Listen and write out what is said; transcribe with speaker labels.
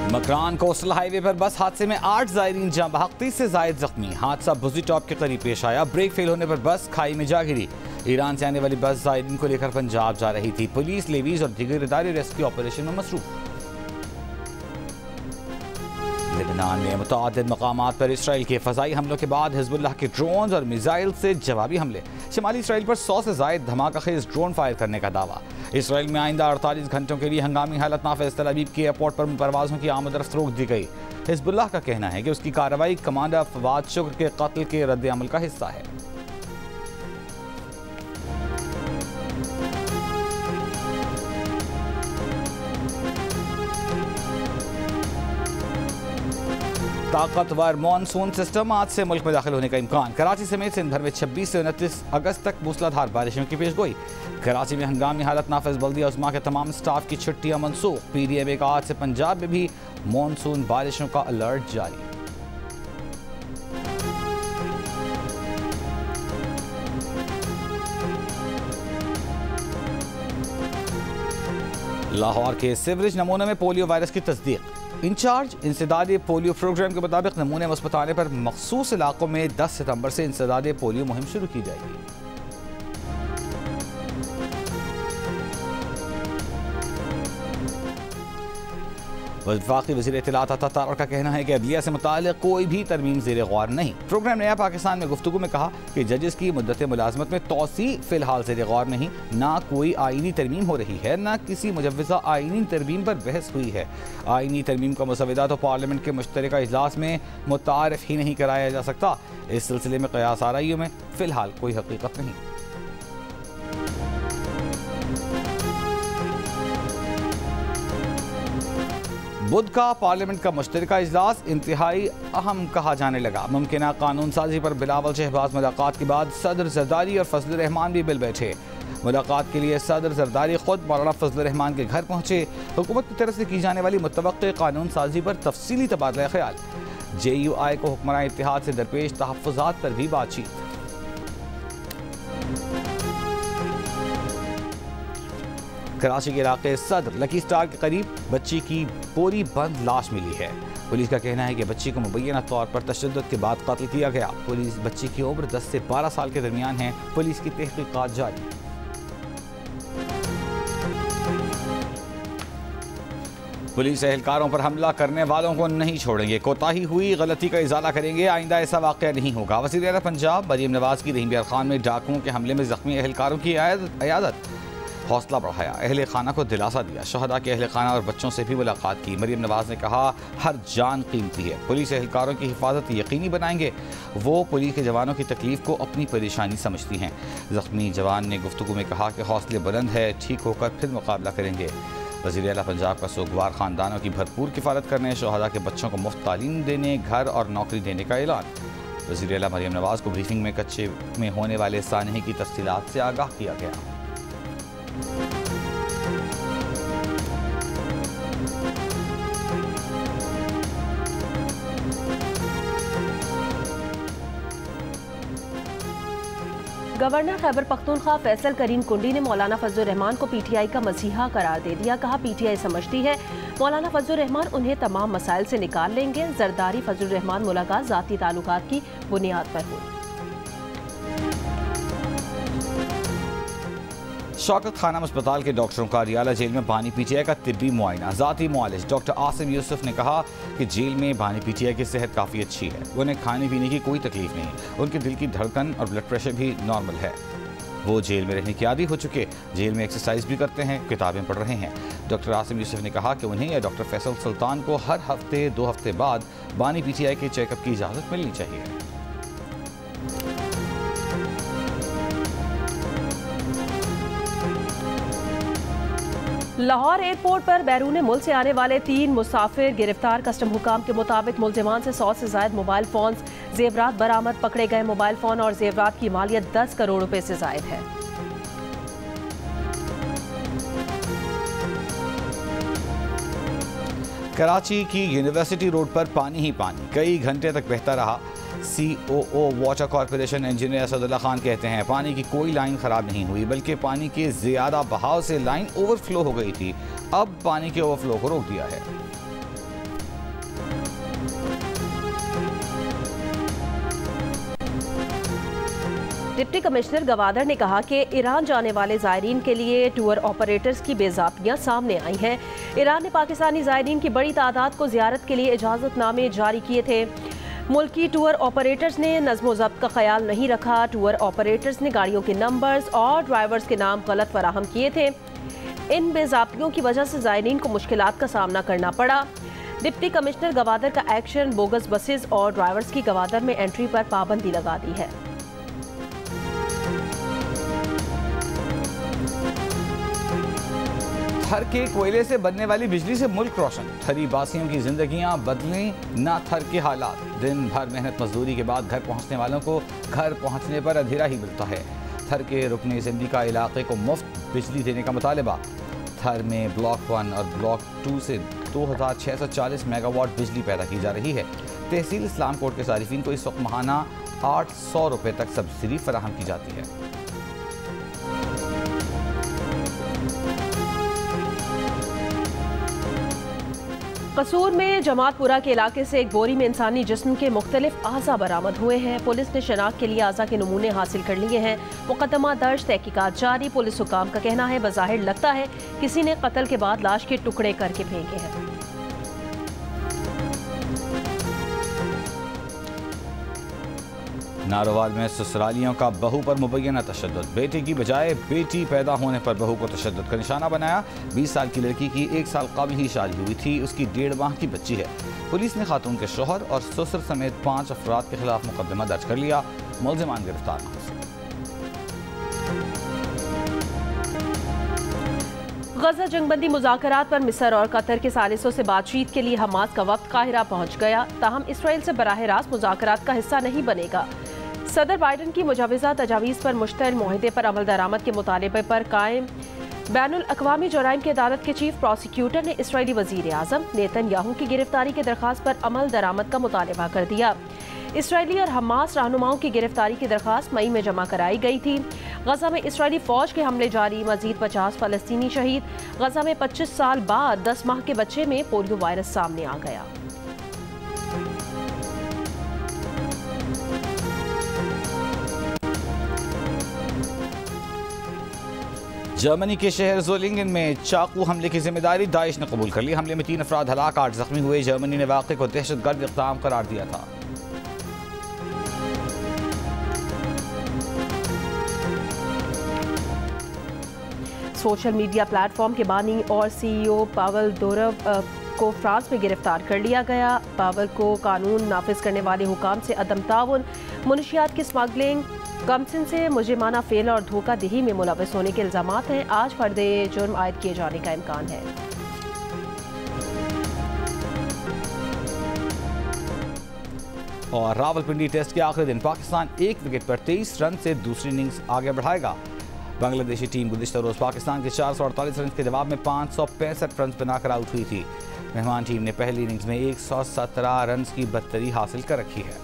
Speaker 1: Makran coastal highway पर बस हादसे में 8 ज़ायरीन जाँ बहक, 30 से ज़ायद जख्मी। हादसा बुजी टॉप के करीब पेश आया। ब्रेक फेल होने पर बस खाई में जा गिरी। ईरान से आने वाली बस ज़ायरीन को लेकर पंजाब जा रही थी। पुलिस, लेवीज और दीगर इदारे रेस्क्यू ऑपरेशन में मसरूफ। लेबनान में मुतअद्दिद मकामात पर इसराइल के फ़ज़ाई हमलों के बाद हिज़्बुल्लाह के ड्रोन और मिसाइल से जवाबी हमले। शिमाली इसराइल पर 100 से ज़ायद धमाका खेज ड्रोन फायर करने का दावा। इसराइल में आइंदा 48 घंटों के लिए हंगामी हालत नाफिज। तल अवीव के एयरपोर्ट पर परवाज़ों की आमद-रफ्त रोक दी गई। हिज़्बुल्लाह का कहना है कि उसकी कार्रवाई कमांडर फवाद शुक्र के कत्ल के रद्द-ए-अमल का हिस्सा है। ताकतवर मानसून सिस्टम आज से मुल्क में दाखिल होने का इम्कान। कराची समेत सिंध भर में 26 से 29 अगस्त तक मूसलाधार बारिशों की पेशगोई। कराची में हंगामी हालत नाफिज। बल्दिया उस्मा के तमाम स्टाफ की छुट्टियां मनसूख। PDMA का आज से पंजाब में भी मानसून बारिशों का अलर्ट जारी। लाहौर के सीवरेज नमूनों में पोलियो वायरस की तस्दीक। इंचार्ज इंसदादे पोलियो प्रोग्राम के मुताबिक नमूने मुस्बत आने पर मखसूस इलाकों में 10 सितंबर से इंसदादे पोलियो मुहिम शुरू की जाएगी। वफाकी वज़ीर इत्तलात अता तारर का कहना है कि अदलिया से मुताल्लिक़ कोई भी तरमीम ज़ेर गौर नहीं। प्रोग्राम नया पाकिस्तान में गुफ्तगू में कहा कि जजेस की मुद्दत मुलाजमत में तोसी फ़िलहाल ज़ेर गौर नहीं। ना कोई आइनी तरमीम हो रही है, ना किसी मुजव्वज़ा आइनी तरमीम पर बहस हुई है। आइनी तरमीम का मसवदा तो पार्लियामेंट के मुश्तरका इजलास में मुतारफ़ ही नहीं कराया जा सकता। इस सिलसिले में क़यास आराइयों में फ़िलहाल कोई हकीकत नहीं। बुध का पार्लियामेंट का मुश्तरका इजलास इंतहाई अहम कहा जाने लगा। मुमकिना कानून साजी पर बिलावल शहबाज मुलाकात के बाद सदर जरदारी और फजल रहमान भी मिल बैठे। मुलाकात के लिए सदर जरदारी खुद मौलाना फजल रहमान के घर पहुंचे। हुकूमत की तरफ से की जाने वाली मुतवक्के कानून साजी पर तफसीली तबादला ख्याल। JUI को हुक्मरान इत्तेहाद से दरपेश तहफ़्फ़ुज़ात पर भी बातचीत। कराची के इलाके सदर लकी स्टार के करीब बच्ची की पूरी बंद लाश मिली है। पुलिस का कहना है कि बच्ची को मुबैना तौर पर तशद्दुद के बाद कत्ल किया गया। पुलिस बच्ची की उम्र 10 से 12 साल के दरमियान है। पुलिस की तहकीकात जारी। पुलिस एहलकारों पर हमला करने वालों को नहीं छोड़ेंगे। कोताही हुई गलती का इजाला करेंगे। आइंदा ऐसा वाक़या नहीं होगा। वज़ीर आला पंजाब मरीम नवाज की रहीम बियार खान में डाकुओं के हमले में जख्मी एहलकारों की अयादत। हौसला बढ़ाया, अहले खाना को दिलासा दिया। शहदा के अहले खाना और बच्चों से भी मुलाकात की। मरीम नवाज ने कहा हर जान कीमती है। पुलिस एहलकारों की हिफाजत यकीनी बनाएंगे। वो पुलिस के जवानों की तकलीफ को अपनी परेशानी समझती हैं। जख्मी जवान ने गुफ्तगू में कहा कि हौसले बुलंद है, ठीक होकर फिर मुकाबला करेंगे। वज़ीर आला पंजाब का सोगवार ख़ानदानों की भरपूर किफ़ालत करने, शहदा के बच्चों को मुफ्त तालीम देने, घर और नौकरी देने का ऐलान। वज़ीर आला मरीम नवाज को ब्रीफिंग में कच्चे में होने वाले सानहे की तफसीलात से आगाह किया गया।
Speaker 2: गवर्नर खैबर पख्तूनख्वा फैसल करीम कुंडी ने मौलाना फजल रहमान को PTI का मसीहा करार दे दिया। कहा PTI समझती है मौलाना फजल रहमान उन्हें तमाम मसाइल से निकाल लेंगे। जरदारी फजल रहमान मुलाकात ज़ाती ताल्लुकात की बुनियाद पर हुई।
Speaker 1: शौकत खानम अस्पताल के डॉक्टरों का रियाला जेल में बानी PTI का तिब्बी मुआयना। ज़ाती मुआलिज डॉक्टर आसिम यूसुफ ने कहा कि जेल में बानी PTI की सेहत काफ़ी अच्छी है। उन्हें खाने पीने की कोई तकलीफ नहीं। उनके दिल की धड़कन और ब्लड प्रेशर भी नॉर्मल है। वो जेल में रहने की आदी हो चुके। जेल में एक्सरसाइज भी करते हैं, किताबें पढ़ रहे हैं। डॉक्टर आसिम यूसुफ ने कहा कि उन्हें या डॉक्टर फैसल सुल्तान को हर हफ्ते 2 हफ्ते बाद बानी PTI के चेकअप की इजाज़त मिलनी चाहिए।
Speaker 2: लाहौर एयरपोर्ट पर बैरून मुल्क से आने वाले 3 मुसाफिर गिरफ्तार। कस्टम हुकाम के मुताबिक मुलजिमान से 100 से ज़ायद मोबाइल फ़ोन जेवरात बरामद। पकड़े गए मोबाइल फ़ोन और जेवरात की मालियत 10 करोड़ रुपए से ज़ायद है।
Speaker 1: कराची की यूनिवर्सिटी रोड पर पानी ही पानी कई घंटे तक बहता रहा। COO water corporation engineer Asadullah Khan कहते हैं पानी की कोई लाइन ख़राब नहीं हुई, बल्कि पानी के ज़्यादा बहाव से लाइन ओवरफ्लो हो गई थी। अब पानी के ओवरफ्लो को रोक दिया है।
Speaker 2: डिप्टी कमिश्नर गवादर ने कहा कि ईरान जाने वाले ज़ायरीन के लिए टूर ऑपरेटर्स की बेज़ाब्तियाँ सामने आई हैं। ईरान ने पाकिस्तानी ज़ायरीन की बड़ी तादाद को ज़ियारत के लिए इजाज़तनामे जारी किए थे। मुल्की टूर ऑपरेटर्स ने नज़्म ज़ब्त का ख्याल नहीं रखा। टूर ऑपरेटर्स ने गाड़ियों के नंबर्स और ड्राइवर्स के नाम गलत फराहम किए थे। इन बेज़ाब्तियों की वजह से ज़ायरीन को मुश्किलात का सामना करना पड़ा। डिप्टी कमिश्नर गवादर का एक्शन, बोगस बसेस और ड्राइवर्स की गवादर में एंट्री पर पाबंदी लगा दी है।
Speaker 1: थर के कोयले से बनने वाली बिजली से मुल्क रोशन, थरी बासियों की जिंदगियां बदलें ना थर के हालात। दिन भर मेहनत मजदूरी के बाद घर पहुंचने वालों को घर पहुंचने पर अंधेरा ही मिलता है। थर के रुकन असेंबली का इलाके को मुफ्त बिजली देने का मुतालबा। थर में ब्लॉक 1 और ब्लॉक 2 से 2640 मेगावाट बिजली पैदा की जा रही है। तहसील इस्लाम कोट के सारिफिन को इस वक्त माहाना 800 रुपये तक सब्सिडी फराहम की जाती है।
Speaker 2: कसूर में जमातपुरा के इलाके से एक बोरी में इंसानी जिस्म के मुख्तलिफ आज़ा बरामद हुए हैं। पुलिस ने शनाख्त के लिए आज़ा के नमूने हासिल कर लिए हैं। मुकदमा दर्ज, तहकीकात जारी। पुलिस हुकाम का कहना है बज़ाहिर लगता है किसी ने कत्ल के बाद लाश के टुकड़े करके फेंके हैं।
Speaker 1: नारोवाल में ससुरालियों का बहू पर मुबैना तशद्दुद, बेटे की बजाय बेटी पैदा होने पर बहू को तशद्दुद का निशाना बनाया। 20 साल की लड़की की 1 साल कबल ही शादी हुई थी, उसकी 1.5 माह की बच्ची है। पुलिस ने खातून के शोहर और ससुर समेत 5 अफराद के खिलाफ मुकदमा दर्ज कर लिया। मुल्ज़िमान गिरफ्तार न हो।
Speaker 2: गजा जंगबंदी मुज़ाकरात पर मिस्र और कतर के सालिसों से बातचीत के लिए हमास का वक्त काहिरा पहुंच गया। ताहम इसराइल से बराह रास्त मुज़ाकरात का हिस्सा नहीं बनेगा। सदर बाइडन की मुजाविजा तजावीज़ पर मुश्तमिल मुआहदे पर अमल दरामद के मुतालबे पर कायम बैनुल अक़वामी जुराइम की अदालत के चीफ प्रोसिक्यूटर ने इसराइली वज़ीर आज़म नेतन्याहू की गिरफ्तारी की दरख्वास्त पर अमल दरामद का मुतालबा कर दिया। इसराइली और हमास रहनुमाओं की गिरफ्तारी की दरख्वास्त मई में जमा कराई गई थी। गजा में इसराइली फौज के हमले जारी, मजीद 50 फ़लस्तीनी शहीद। गजा में 25 साल बाद 10 माह के बच्चे में पोलियो वायरस सामने आ गया।
Speaker 1: जर्मनी के शहर ज़ोलिंगन में चाकू हमले की जिम्मेदारी दाइश ने कबूल कर ली। हमले में 3 अफराद हलाक, 8 जख्मी हुए। जर्मनी ने वाक़े को दहशतगर्द इक़दाम करार दिया था।
Speaker 2: सोशल मीडिया प्लेटफॉर्म के बानी और CEO पावेल डोरव को फ्रांस में गिरफ्तार कर लिया गया। पावेल को कानून नाफिज करने वाले हुकाम से अदम ताउन, मुनशियात की स्मगलिंग, कमसिन से मुजरिमाना फेल और धोखाधड़ी में मुलविस होने के इल्जामात हैं। आज फर्द जुर्म आयद किए जाने का इम्कान है।
Speaker 1: और रावलपिंडी टेस्ट के आखिरी दिन पाकिस्तान 1 विकेट पर 23 रन से दूसरी इनिंग्स आगे बढ़ाएगा। बांग्लादेशी टीम गुज़िश्ता रोज़ पाकिस्तान के 448 रन के जवाब में 565 रन बनाकर आउट हुई थी। मेहमान टीम ने पहली इनिंग्स में 117 रन की बर्तरी हासिल कर रखी है।